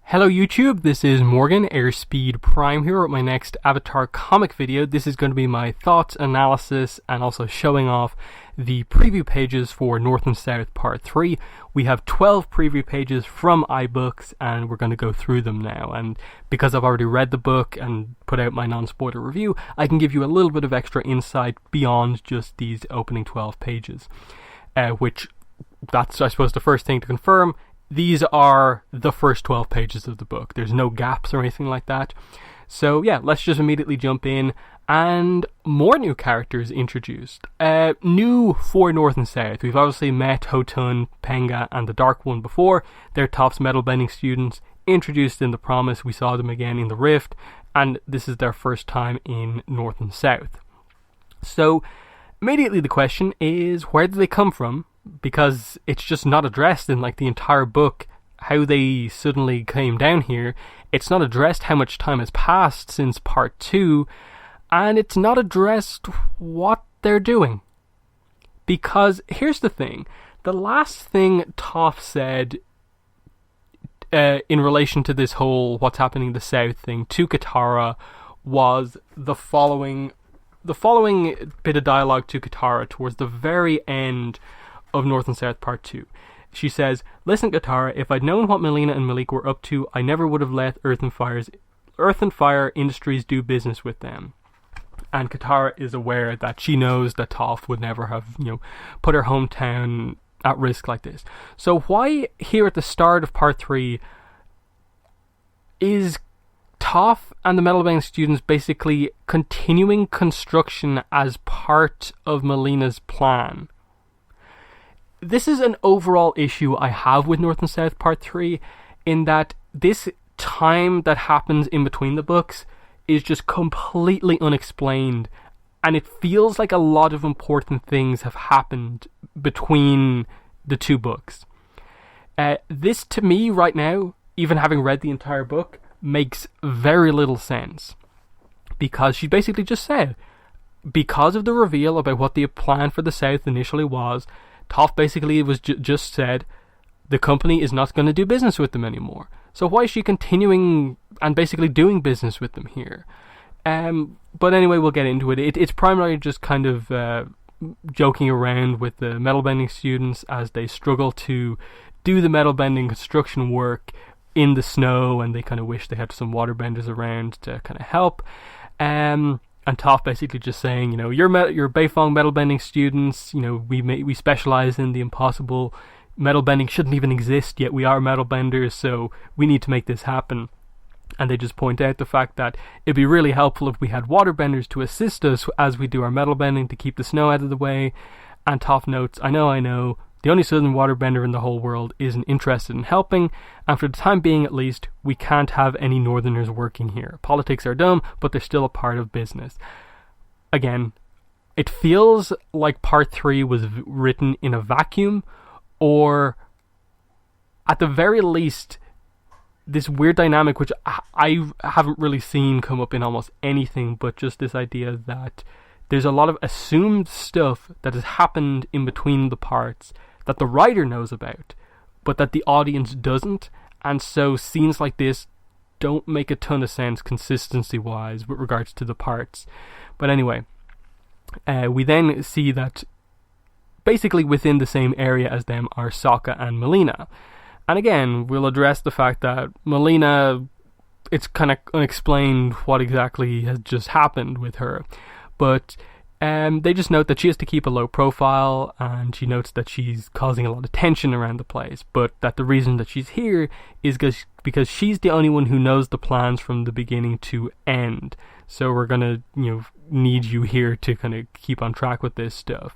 Hello YouTube, this is Morgan, Airspeed Prime here with my next Avatar comic video. This is going to be my thoughts, analysis, and also showing off the preview pages for North and South Part 3. We have 12 preview pages from iBooks, and we're going to go through them now. And because I've already read the book and put out my non-spoiler review, I can give you a little bit of extra insight beyond just these opening 12 pages. Which, that's I suppose the first thing to confirm. These are the first 12 pages of the book. There's no gaps or anything like that. So yeah, let's just immediately jump in. And more new characters introduced. New for North and South. We've obviously met Hotun, Penga, and the Dark One before. They're Toph's metalbending students, introduced in The Promise. We saw them again in The Rift. And this is their first time in North and South. So immediately the question is, where did they come from? Because it's just not addressed in like the entire book how they suddenly came down here. It's not addressed how much time has passed since part 2, and it's not addressed what they're doing. Because here's the thing, the last thing Toph said in relation to this whole what's happening in the South thing to Katara was the following bit of dialogue to Katara towards the very end of North and South Part 2. She says, "Listen, Katara, if I'd known what Malina and Malik were up to, I never would have let Earth and Fire Industries do business with them." And Katara is aware that she knows that Toph would never have, put her hometown at risk like this. So why here at the start of Part 3 is Toph and the metalbending students basically continuing construction as part of Malina's plan? This is an overall issue I have with North and South Part 3, in that this time that happens in between the books is just completely unexplained, and it feels like a lot of important things have happened between the two books. This, to me, right now, even having read the entire book, makes very little sense. Because she basically just said, because of the reveal about what the plan for the South initially was, Toph basically was just said, the company is not going to do business with them anymore. So why is she continuing and basically doing business with them here? But anyway, we'll get into it. It's primarily just kind of joking around with the metalbending students as they struggle to do the metalbending construction work in the snow, and they kind of wish they had some waterbenders around to kind of help. And Toph basically just saying, you're Beifong metalbending students, we specialize in the impossible. Metalbending shouldn't even exist, yet we are metalbenders, so we need to make this happen. And they just point out the fact that it'd be really helpful if we had waterbenders to assist us as we do our metalbending to keep the snow out of the way. And Toph notes, I know, the only southern waterbender in the whole world isn't interested in helping, and for the time being at least, we can't have any northerners working here. Politics are dumb, but they're still a part of business. Again, it feels like Part 3 was written in a vacuum, or at the very least, this weird dynamic, which I haven't really seen come up in almost anything, but just this idea that there's a lot of assumed stuff that has happened in between the parts that the writer knows about, but that the audience doesn't, and so scenes like this don't make a ton of sense consistency-wise with regards to the parts. But anyway, we then see that basically within the same area as them are Sokka and Malina. And again, we'll address the fact that Malina, it's kind of unexplained what exactly has just happened with her. But they just note that she has to keep a low profile, and she notes that she's causing a lot of tension around the place, but that the reason that she's here is because she's the only one who knows the plans from the beginning to end. So we're gonna, need you here to kind of keep on track with this stuff.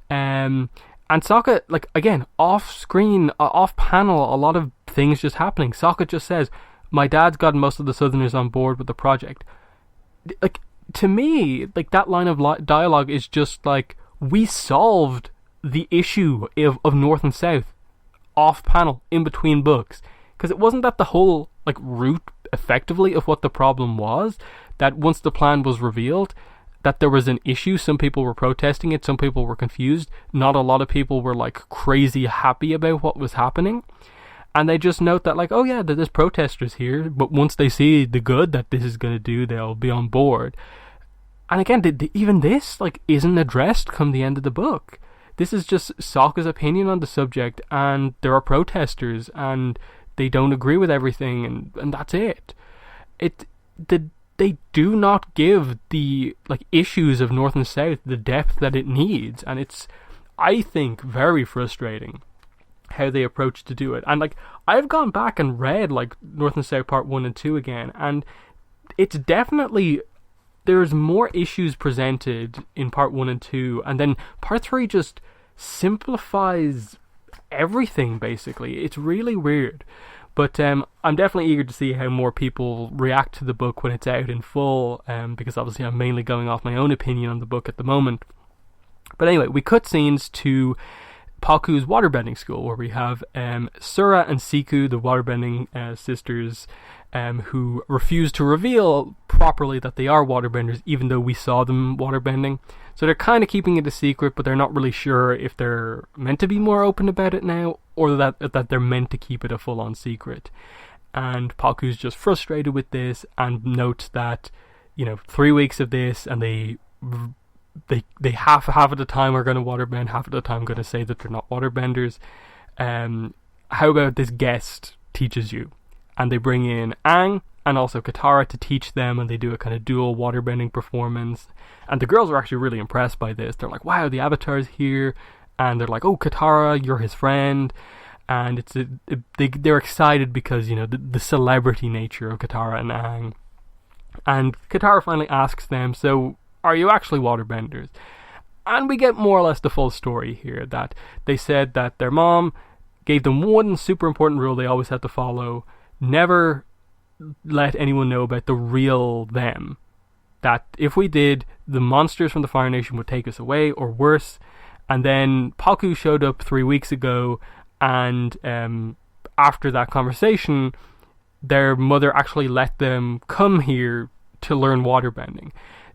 And Sokka, again, off screen, off panel, a lot of things just happening. Sokka just says, my dad's got most of the Southerners on board with the project. To me, that line of dialogue is just we solved the issue of North and South off panel in between books. Because it wasn't that the whole root effectively of what the problem was, that once the plan was revealed, that there was an issue. Some people were protesting it, some people were confused. Not a lot of people were crazy happy about what was happening. And they just note that, like, oh yeah, there's protesters here, but once they see the good that this is going to do, they'll be on board. And again, even this, like, isn't addressed come the end of the book. This is just Sokka's opinion on the subject, and there are protesters, and they don't agree with everything, and that's it. They do not give the, like, issues of North and South the depth that it needs, and it's, I think, very frustrating how they approach to do it. And, like, I've gone back and read, like, North and South Part 1 and 2 again, and it's definitely, there's more issues presented in Part 1 and 2, and then Part 3 just simplifies everything, basically. It's really weird. But I'm definitely eager to see how more people react to the book when it's out in full, because obviously I'm mainly going off my own opinion on the book at the moment. But anyway, we cut scenes to Paku's waterbending school, where we have Sura and Siku, the waterbending sisters, who refuse to reveal properly that they are waterbenders, even though we saw them waterbending. So they're kind of keeping it a secret, but they're not really sure if they're meant to be more open about it now, or that they're meant to keep it a full-on secret. And Paku's just frustrated with this, and notes that, 3 weeks of this, and they half of the time are going to waterbend, half of the time going to say that they're not waterbenders. How about this guest teaches you? And they bring in Aang and also Katara to teach them, and they do a kind of dual waterbending performance. And the girls are actually really impressed by this. They're like, wow, the Avatar's here. And they're like, oh, Katara, you're his friend. And they're excited because, the celebrity nature of Katara and Aang. And Katara finally asks them, so are you actually waterbenders? And we get more or less the full story here, that they said that their mom gave them one super important rule they always had to follow: never let anyone know about the real them. That if we did, the monsters from the Fire Nation would take us away, or worse. And then Paku showed up 3 weeks ago, and after that conversation, their mother actually let them come here to learn waterbending.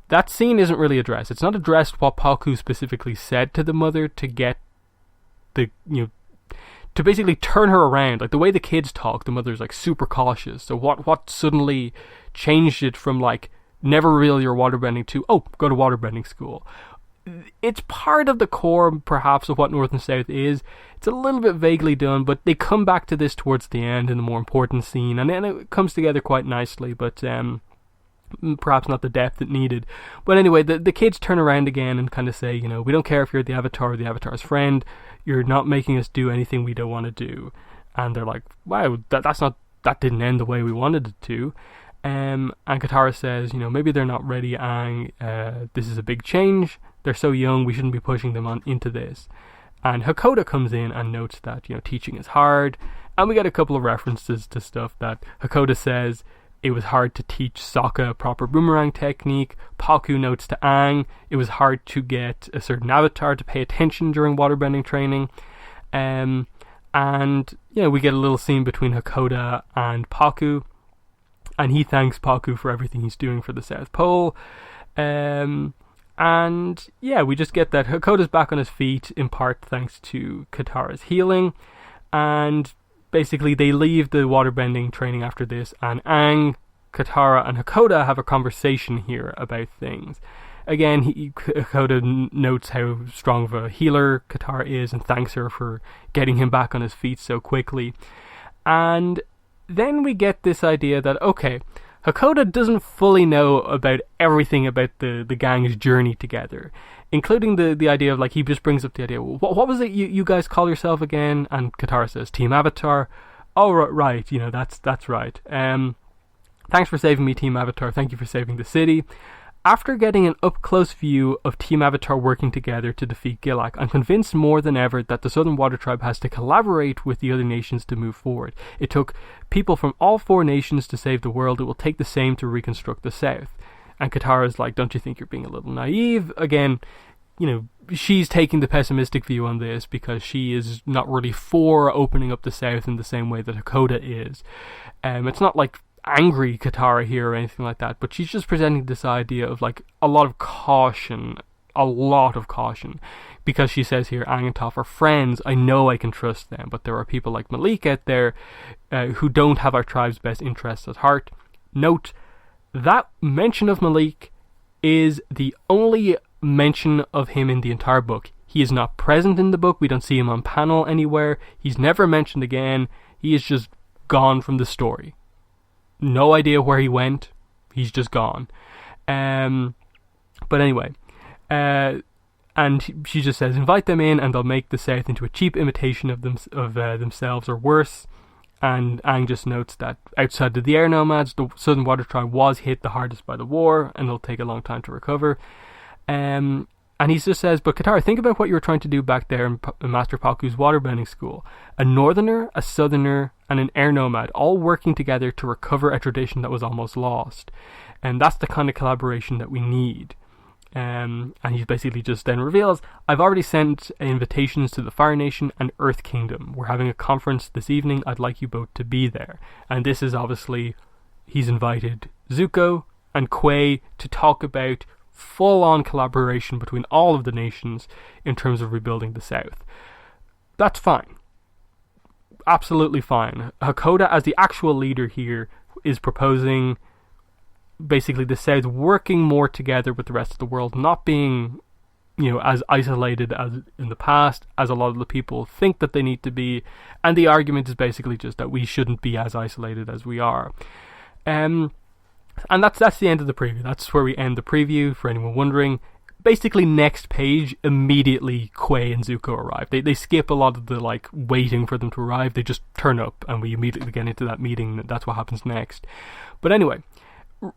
That scene isn't really addressed. It's not addressed what Paku specifically said to the mother to get the, to basically turn her around. Like, the way the kids talk, the mother's, like, super cautious. So what suddenly changed it from, like, never reveal your waterbending to, oh, go to waterbending school? It's part of the core, perhaps, of what North and South is. It's a little bit vaguely done, but they come back to this towards the end in the more important scene, and then it comes together quite nicely, but perhaps not the depth it needed. But anyway, the kids turn around again and kind of say, we don't care if you're the Avatar or the Avatar's friend, you're not making us do anything we don't want to do. And they're like, wow, that didn't end the way we wanted it to. And Katara says, maybe they're not ready, Aang. This is a big change. They're so young, we shouldn't be pushing them on into this. And Hakoda comes in and notes that, teaching is hard. And we get a couple of references to stuff that Hakoda says it was hard to teach Sokka a proper boomerang technique. Paku notes to Aang it was hard to get a certain avatar to pay attention during waterbending training. And we get a little scene between Hakoda and Paku, and he thanks Paku for everything he's doing for the South Pole. We just get that Hakoda's back on his feet, in part thanks to Katara's healing. And basically they leave the waterbending training after this, and Aang, Katara and Hakoda have a conversation here about things. Again, Hakoda notes how strong of a healer Katara is and thanks her for getting him back on his feet so quickly. And then we get this idea that, okay, Hakoda doesn't fully know about everything about the gang's journey together, including the idea of, like, he just brings up the idea, what was it you guys call yourself again? And Katara says, Team Avatar. Oh, right, that's right. Thanks for saving me, Team Avatar. Thank you for saving the city. After getting an up-close view of Team Avatar working together to defeat Gilak, I'm convinced more than ever that the Southern Water Tribe has to collaborate with the other nations to move forward. It took people from all 4 nations to save the world. It will take the same to reconstruct the South. And Katara's like, don't you think you're being a little naive? Again, she's taking the pessimistic view on this because she is not really for opening up the South in the same way that Hakoda is. It's not like angry Katara here or anything like that, but she's just presenting this idea of, like, a lot of caution a lot of caution, because she says here, Aang and Toph are friends, I know I can trust them, but there are people like Malik out there who don't have our tribe's best interests at heart. Note, that mention of Malik is the only mention of him in the entire book. He is not present in the book, we don't see him on panel anywhere, he's never mentioned again, he is just gone from the story. No idea where he went, he's just gone. But anyway, and she just says, invite them in and they'll make the South into a cheap imitation of themselves or worse. And Aang just notes that outside of the air nomads, the Southern Water Tribe was hit the hardest by the war, and it'll take a long time to recover. And he just says, but Katara, think about what you were trying to do back there in Master Palku's waterbending school. A northerner, a southerner, and an air nomad all working together to recover a tradition that was almost lost. And that's the kind of collaboration that we need. And he basically just then reveals, I've already sent invitations to the Fire Nation and Earth Kingdom. We're having a conference this evening. I'd like you both to be there. And this is obviously, he's invited Zuko and Quay to talk about full-on collaboration between all of the nations in terms of rebuilding the South. That's fine. Absolutely fine. Hakoda, as the actual leader here, is proposing basically the South working more together with the rest of the world, not being, as isolated as in the past, as a lot of the people think that they need to be. And the argument is basically just that we shouldn't be as isolated as we are. And that's the end of the preview. That's where we end the preview, for anyone wondering. Basically, next page, immediately Quay and Zuko arrive. They skip a lot of the waiting for them to arrive. They just turn up and we immediately get into that meeting. That's what happens next. But anyway,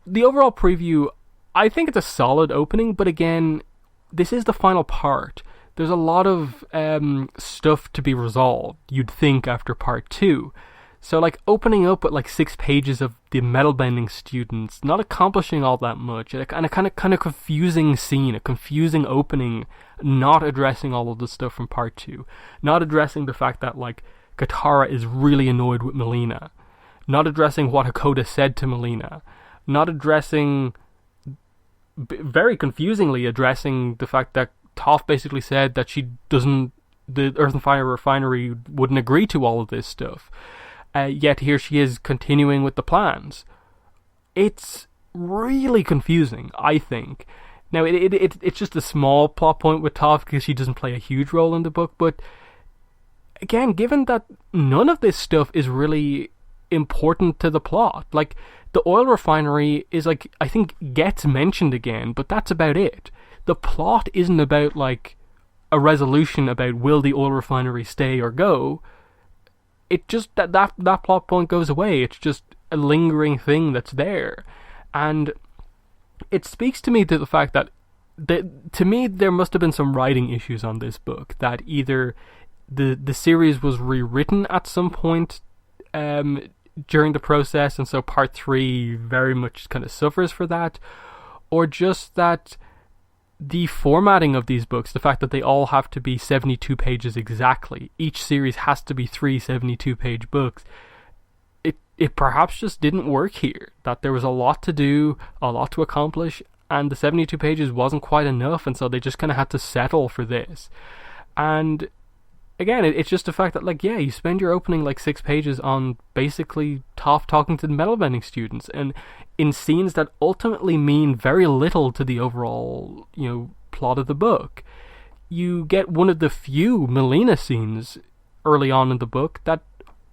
the overall preview, I think it's a solid opening, but again, this is the final part. There's a lot of stuff to be resolved, you'd think, after part 2. So opening up with 6 pages of the metalbending students, not accomplishing all that much, and a kind of confusing scene, a confusing opening, not addressing all of the stuff from part 2, not addressing the fact that Katara is really annoyed with Malina, not addressing what Hakoda said to Malina, not addressing, very confusingly addressing the fact that Toph basically said that the Earth and Fire Refinery wouldn't agree to all of this stuff. Yet here she is continuing with the plans. It's really confusing, I think. Now, it's just a small plot point with Toph because she doesn't play a huge role in the book, but again, given that none of this stuff is really important to the plot, the oil refinery is I think gets mentioned again, but that's about it. The plot isn't about a resolution about will the oil refinery stay or go. It just that plot point goes away. It's just a lingering thing that's there, and it speaks to me to the fact that to me there must have been some writing issues on this book, that either the series was rewritten at some point during the process, and so part 3 very much kind of suffers for that, or just that the formatting of these books, the fact that they all have to be 72 pages exactly, each series has to be 3 72-page books, it perhaps just didn't work here, that there was a lot to do, a lot to accomplish, and the 72 pages wasn't quite enough, and so they just kind of had to settle for this. And again, it's just the fact that, you spend your opening 6 pages on basically Toph talking to the metalbending students, and in scenes that ultimately mean very little to the overall, plot of the book. You get one of the few Malina scenes early on in the book that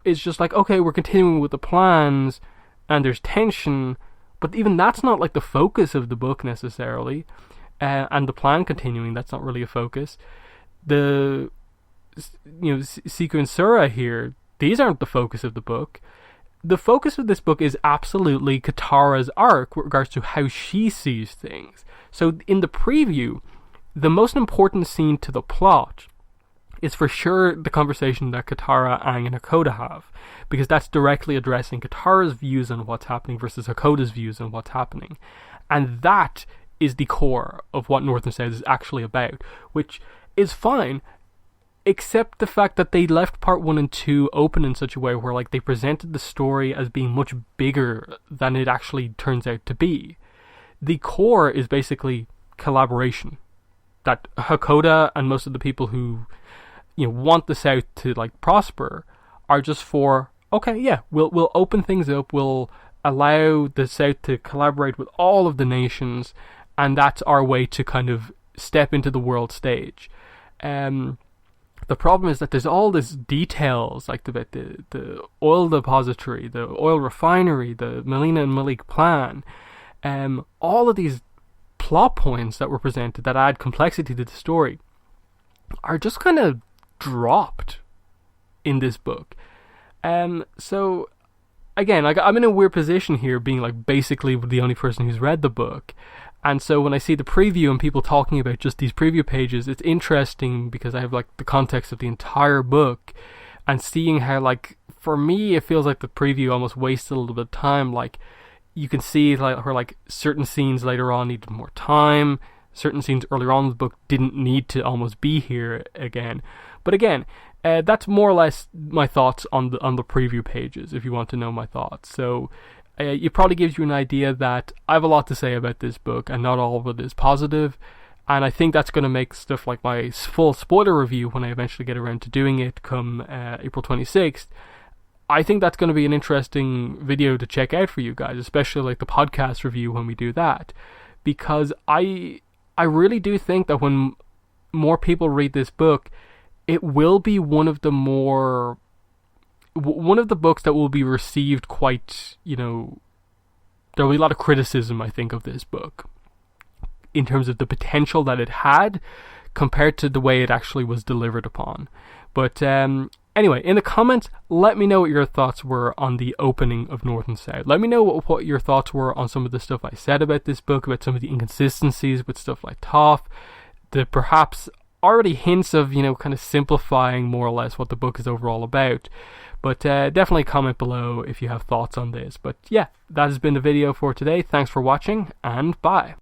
is just okay, we're continuing with the plans, and there's tension, but even that's not the focus of the book necessarily, and the plan continuing, that's not really a focus. The Siku and Sura here, these aren't the focus of the book. The focus of this book is absolutely Katara's arc with regards to how she sees things. So in the preview, the most important scene to the plot is for sure the conversation that Katara, Aang, and Hakoda have, because that's directly addressing Katara's views on what's happening versus Hakoda's views on what's happening. And that is the core of what North and South is actually about, which is fine, except the fact that they left part 1 and 2 open in such a way where they presented the story as being much bigger than it actually turns out to be. The core is basically collaboration. that Hakoda and most of the people who, you know, want the South to like prosper are just for, okay, yeah, we'll open things up, we'll allow the South to collaborate with all of the nations, and that's our way to kind of step into the world stage. The problem is that there's all these details, like the oil depository, the oil refinery, the Malina and Malik plan, all of these plot points that were presented that add complexity to the story are just kind of dropped in this book. So again, like, I'm in a weird position here, being like basically the only person who's read the book. And so when I see the preview and people talking about just these preview pages, it's interesting because I have like the context of the entire book, and seeing how, like, for me, it feels like the preview almost wasted a little bit of time. Like, you can see like her, like, certain scenes later on needed more time. Certain scenes earlier on in the book didn't need to almost be here again. But again, that's more or less my thoughts on the preview pages, if you want to know my thoughts. So it probably gives you an idea that I have a lot to say about this book, and not all of it is positive. And I think that's going to make stuff like my full spoiler review, when I eventually get around to doing it come April 26th, I think that's going to be an interesting video to check out for you guys, especially like the podcast review when we do that. Because I really do think that when more people read this book, it will be one of the books that will be received quite, you know, there will be a lot of criticism, I think, of this book in terms of the potential that it had compared to the way it actually was delivered upon. But anyway, in the comments, let me know what your thoughts were on the opening of North and South. Let me know what your thoughts were on some of the stuff I said about this book, about some of the inconsistencies with stuff like Toph, the perhaps already hints of, you know, kind of simplifying more or less what the book is overall about. But definitely comment below if you have thoughts on this. But yeah, that has been the video for today. Thanks for watching, and bye.